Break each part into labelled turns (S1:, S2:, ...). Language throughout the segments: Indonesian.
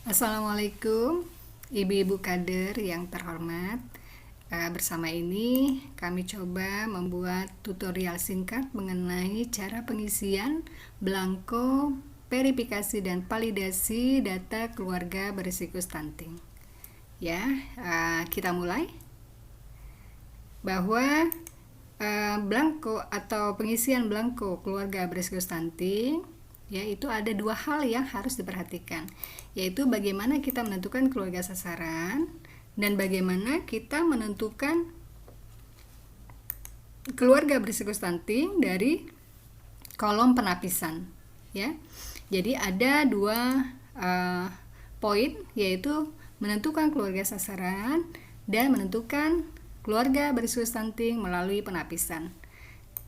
S1: Assalamualaikum ibu-ibu kader yang terhormat. Bersama ini kami coba membuat tutorial singkat mengenai cara pengisian belangko verifikasi dan validasi data keluarga berisiko stunting. Ya, kita mulai. Bahwa belangko atau pengisian belangko keluarga berisiko stunting, yaitu ada dua hal yang harus diperhatikan, yaitu bagaimana kita menentukan keluarga sasaran dan bagaimana kita menentukan keluarga berisiko stunting dari kolom penapisan. Ya, jadi ada dua poin, yaitu menentukan keluarga sasaran dan menentukan keluarga berisiko stunting melalui penapisan.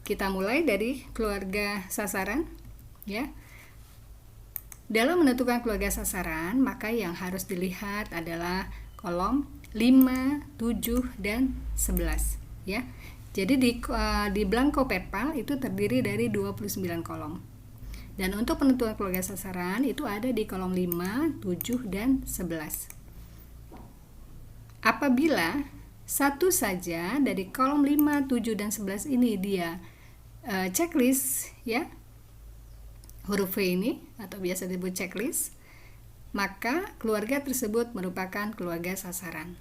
S1: Kita mulai dari keluarga sasaran, ya. Dalam menentukan keluarga sasaran, maka yang harus dilihat adalah kolom 5, 7, dan 11, ya. Jadi di belangko perpal itu terdiri dari 29 kolom. Dan untuk penentuan keluarga sasaran itu ada di kolom 5, 7, dan 11. Apabila satu saja dari kolom 5, 7, dan 11 ini dia checklist, ya, huruf V ini atau biasa disebut checklist, maka keluarga tersebut merupakan keluarga sasaran.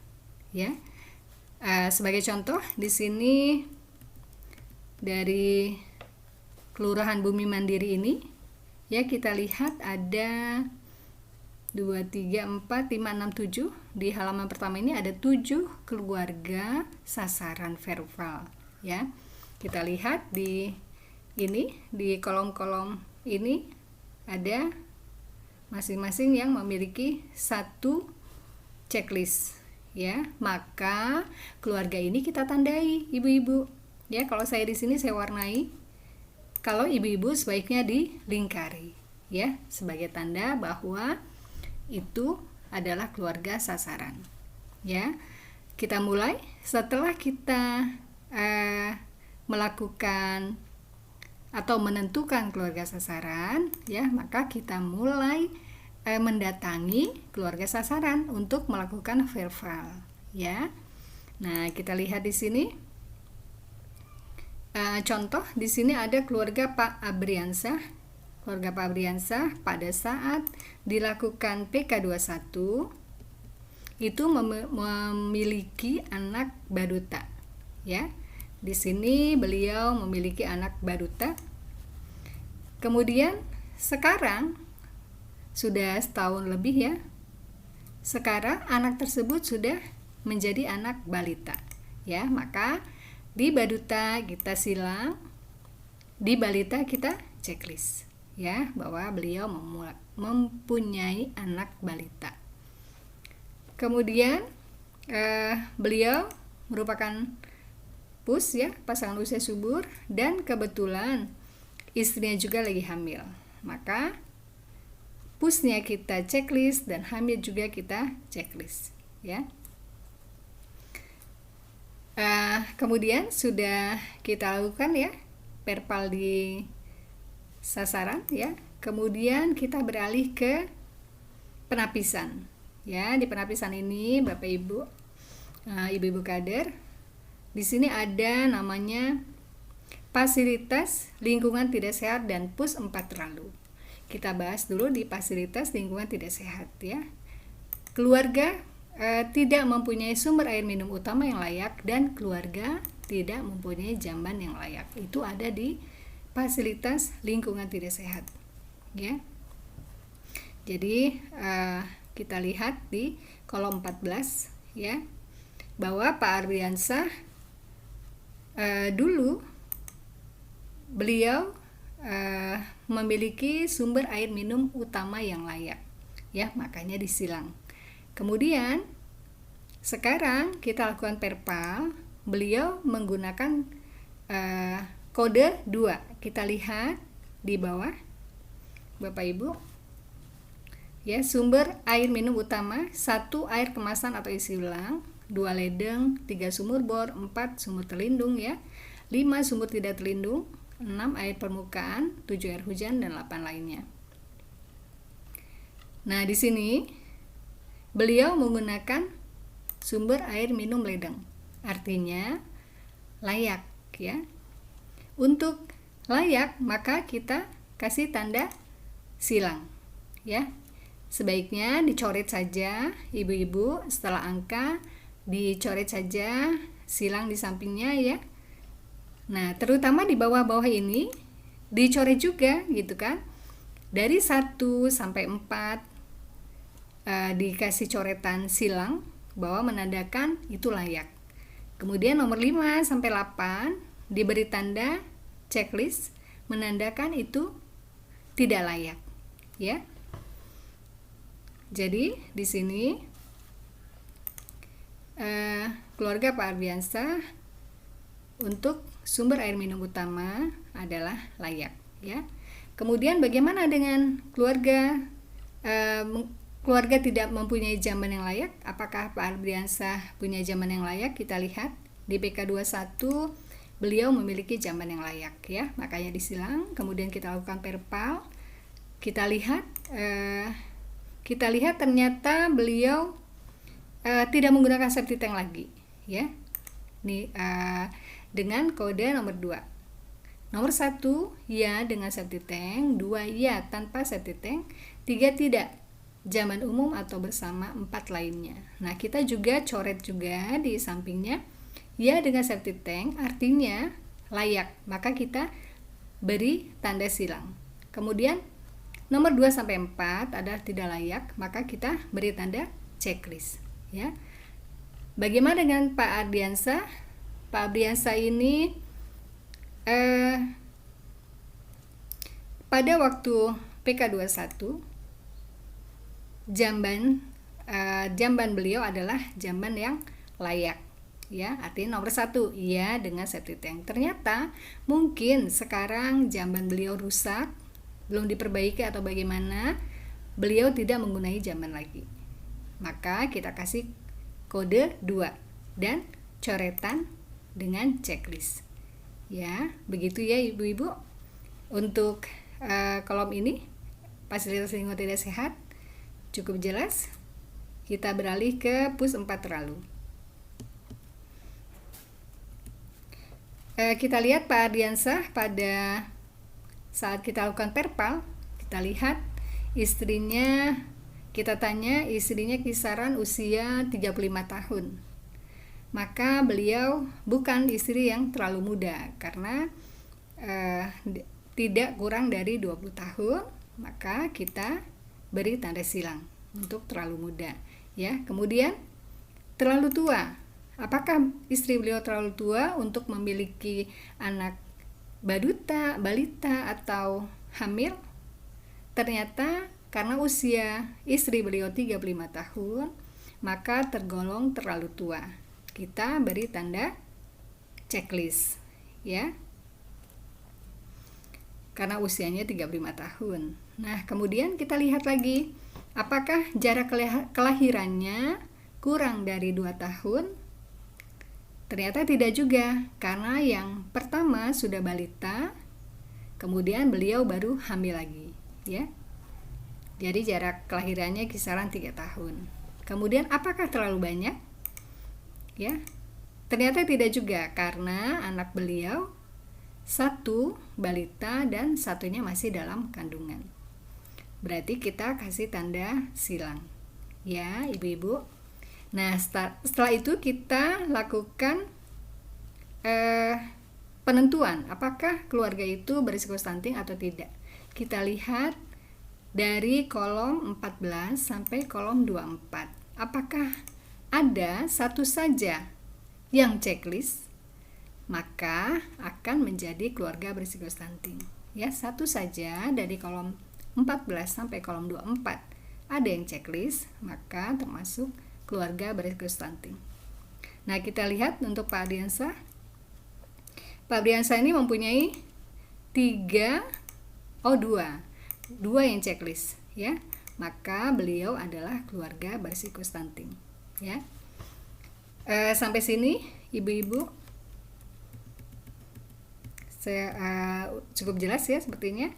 S1: Ya, sebagai contoh di sini dari Kelurahan Bumi Mandiri ini, ya, kita lihat ada 2, 3, 4, 5, 6, 7. Di halaman pertama ini ada 7 keluarga sasaran verbal. Ya, kita lihat di ini di kolom-kolom ini ada masing-masing yang memiliki satu checklist, ya. Maka keluarga ini kita tandai, ibu-ibu, ya. Kalau saya di sini saya warnai, kalau ibu-ibu sebaiknya dilingkari, ya, sebagai tanda bahwa itu adalah keluarga sasaran, ya. Kita mulai. Setelah kita melakukan atau menentukan keluarga sasaran, ya, maka kita mulai mendatangi keluarga sasaran untuk melakukan verbal, ya. Nah, kita lihat di sini contoh. Di sini ada keluarga Pak Abriansah. Keluarga Pak Abriansah pada saat dilakukan PK21 itu memiliki anak baduta, ya. Di sini beliau memiliki anak baduta. Kemudian sekarang sudah setahun lebih, ya. Sekarang anak tersebut sudah menjadi anak balita, ya. Maka di baduta kita silang, di balita kita checklist, ya, bahwa beliau mempunyai anak balita. Kemudian beliau merupakan PUS, ya, pasangan usia subur, dan kebetulan istrinya juga lagi hamil. Maka PUS-nya kita checklist dan hamil juga kita checklist, ya. Kemudian sudah kita lakukan, ya, perpal di sasaran, ya. Kemudian kita beralih ke penapisan, ya. Di penapisan ini Bapak Ibu, ibu-ibu kader, di sini ada namanya fasilitas lingkungan tidak sehat dan PUS 4 terlalu. Kita bahas dulu di fasilitas lingkungan tidak sehat, ya. Keluarga tidak mempunyai sumber air minum utama yang layak dan keluarga tidak mempunyai jamban yang layak. Itu ada di fasilitas lingkungan tidak sehat, ya. Jadi kita lihat di kolom 14, ya, bahwa Pak Ardiansah dulu beliau memiliki sumber air minum utama yang layak, ya, makanya disilang. Kemudian sekarang kita lakukan perpal, beliau menggunakan kode 2. Kita lihat di bawah Bapak Ibu, ya, sumber air minum utama 1 air kemasan atau isi ulang, 2 ledeng, 3 sumur bor, 4 sumur terlindung, ya, 5 sumur tidak terlindung, 6 air permukaan, 7 air hujan, dan 8 lainnya. Nah, di sini beliau menggunakan sumber air minum ledeng. Artinya layak ya. Untuk layak maka kita kasih tanda silang ya. Sebaiknya dicoret saja ibu-ibu, setelah angka dicoret saja silang di sampingnya ya. Nah, terutama di bawah-bawah ini dicoret juga gitu kan. Dari 1 sampai 4 dikasih coretan silang bahwa menandakan itu layak. Kemudian nomor 5 sampai 8 diberi tanda checklist menandakan itu tidak layak ya. Jadi di sini keluarga Pak Ardiansah untuk sumber air minum utama adalah layak ya. Kemudian bagaimana dengan keluarga tidak mempunyai jamban yang layak? Apakah Pak Ardiansah punya jamban yang layak? Kita lihat di PK 21 beliau memiliki jamban yang layak ya. Makanya disilang, kemudian kita lakukan perpal. Kita lihat ternyata beliau tidak menggunakan safety tank lagi ya. Ini dengan kode nomor 2. Nomor 1 ya dengan safety tank, 2 ya tanpa safety tank, 3 tidak, jamban umum atau bersama 4 lainnya. Nah, kita juga coret juga di sampingnya ya dengan safety tank, artinya layak, maka kita beri tanda silang. Kemudian nomor 2 sampai 4 adalah tidak layak, maka kita beri tanda checklist ya. Bagaimana dengan Pak Ardiansah? Pak Ardiansah ini pada waktu PK 21 jamban beliau adalah jamban yang layak ya, artinya nomor 1 iya dengan safety tank. Ternyata mungkin sekarang jamban beliau rusak, belum diperbaiki atau bagaimana, beliau tidak menggunakan jamban lagi, maka kita kasih kode 2 dan coretan dengan checklist ya. Begitu ya ibu-ibu untuk kolom ini, fasilitas lingkungan tidak sehat, cukup jelas. Kita beralih ke PUS 4 terlalu. Kita lihat Pak Ardiansah pada saat kita lakukan perpal, kita lihat istrinya, kita tanya istrinya kisaran usia 35 tahun. Maka beliau bukan istri yang terlalu muda, karena tidak kurang dari 20 tahun, maka kita beri tanda silang untuk terlalu muda ya. Kemudian terlalu tua, apakah istri beliau terlalu tua untuk memiliki anak balita atau hamil? Ternyata karena usia istri beliau 35 tahun, maka tergolong terlalu tua. Kita beri tanda checklist ya, karena usianya 35 tahun. Nah, kemudian kita lihat lagi, apakah jarak kelahirannya kurang dari 2 tahun? Ternyata tidak juga, karena yang pertama sudah balita, kemudian beliau baru hamil lagi ya. Jadi jarak kelahirannya kisaran 3 tahun. Kemudian apakah terlalu banyak? Ya, ternyata tidak juga, karena anak beliau 1 balita dan 1-nya masih dalam kandungan. Berarti kita kasih tanda silang ya ibu-ibu. Nah, setelah itu kita lakukan penentuan apakah keluarga itu berisiko stunting atau tidak. Kita lihat dari kolom 14 sampai kolom 24. Apakah ada satu saja yang checklist, maka akan menjadi keluarga berisiko stunting ya. Satu saja dari kolom 14 sampai kolom 24 ada yang checklist, maka termasuk keluarga berisiko stunting. Nah, kita lihat untuk Pak Ardiansah. Pak Ardiansah ini mempunyai 2 yang checklist ya, maka beliau adalah keluarga berisiko stunting ya. Sampai sini ibu-ibu saya cukup jelas ya sepertinya.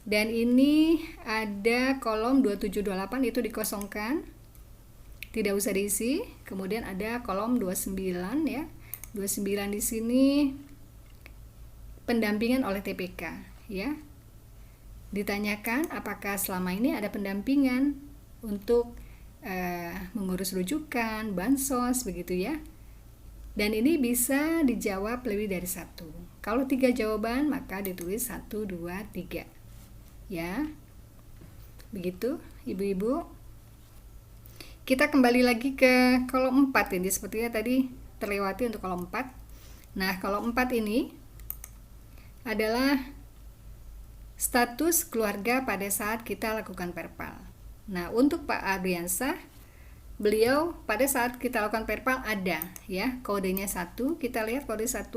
S1: Dan ini ada kolom 2728 itu dikosongkan tidak usah diisi. Kemudian ada kolom 29 ya. 29 di sini pendampingan oleh TPK ya. Ditanyakan apakah selama ini ada pendampingan untuk mengurus rujukan, bansos begitu ya. Dan ini bisa dijawab lebih dari satu. Kalau 3 jawaban maka ditulis 1, 2, 3 ya. Begitu ibu-ibu. Kita kembali lagi ke kolom 4 ini, sepertinya tadi terlewati untuk kolom 4. Nah, kolom 4 ini adalah status keluarga pada saat kita lakukan perpal. Nah, untuk Pak Adriansah, beliau pada saat kita lakukan perpal ada ya, kodenya 1. Kita lihat kode 1.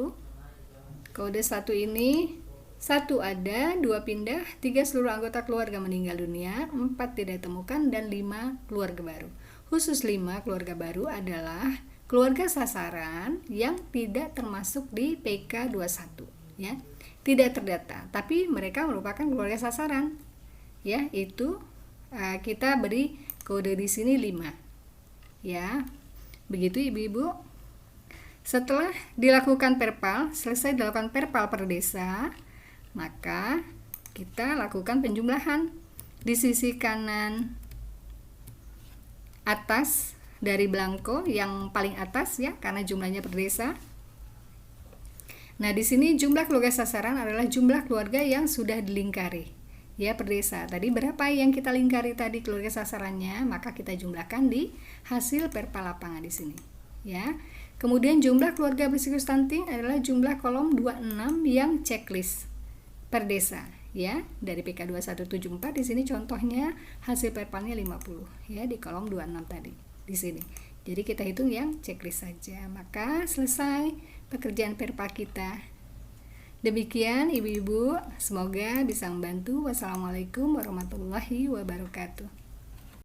S1: Kode 1 ini 1 ada, 2 pindah, 3 seluruh anggota keluarga meninggal dunia, 4 tidak ditemukan, dan 5 keluarga baru. Khusus 5 keluarga baru adalah keluarga sasaran yang tidak termasuk di PK21 ya. Tidak terdata, tapi mereka merupakan keluarga sasaran. Ya, itu kita beri kode di sini 5. Ya. Begitu ibu-ibu. Setelah dilakukan perpal, selesai dilakukan perpal per desa, maka kita lakukan penjumlahan. Di sisi kanan atas dari belangko yang paling atas ya, karena jumlahnya per desa. Nah, di sini jumlah keluarga sasaran adalah jumlah keluarga yang sudah dilingkari ya per desa. Tadi berapa yang kita lingkari tadi keluarga sasarannya, maka kita jumlahkan di hasil perpal lapangan di sini ya. Kemudian jumlah keluarga berisiko stunting adalah jumlah kolom 26 yang checklist per desa ya, dari PK 2174 di sini contohnya hasil perpalnya 50 ya di kolom 26 tadi di sini. Jadi kita hitung yang checklist saja, maka selesai pekerjaan perpal kita. Demikian ibu-ibu, semoga bisa membantu. Wassalamualaikum warahmatullahi wabarakatuh.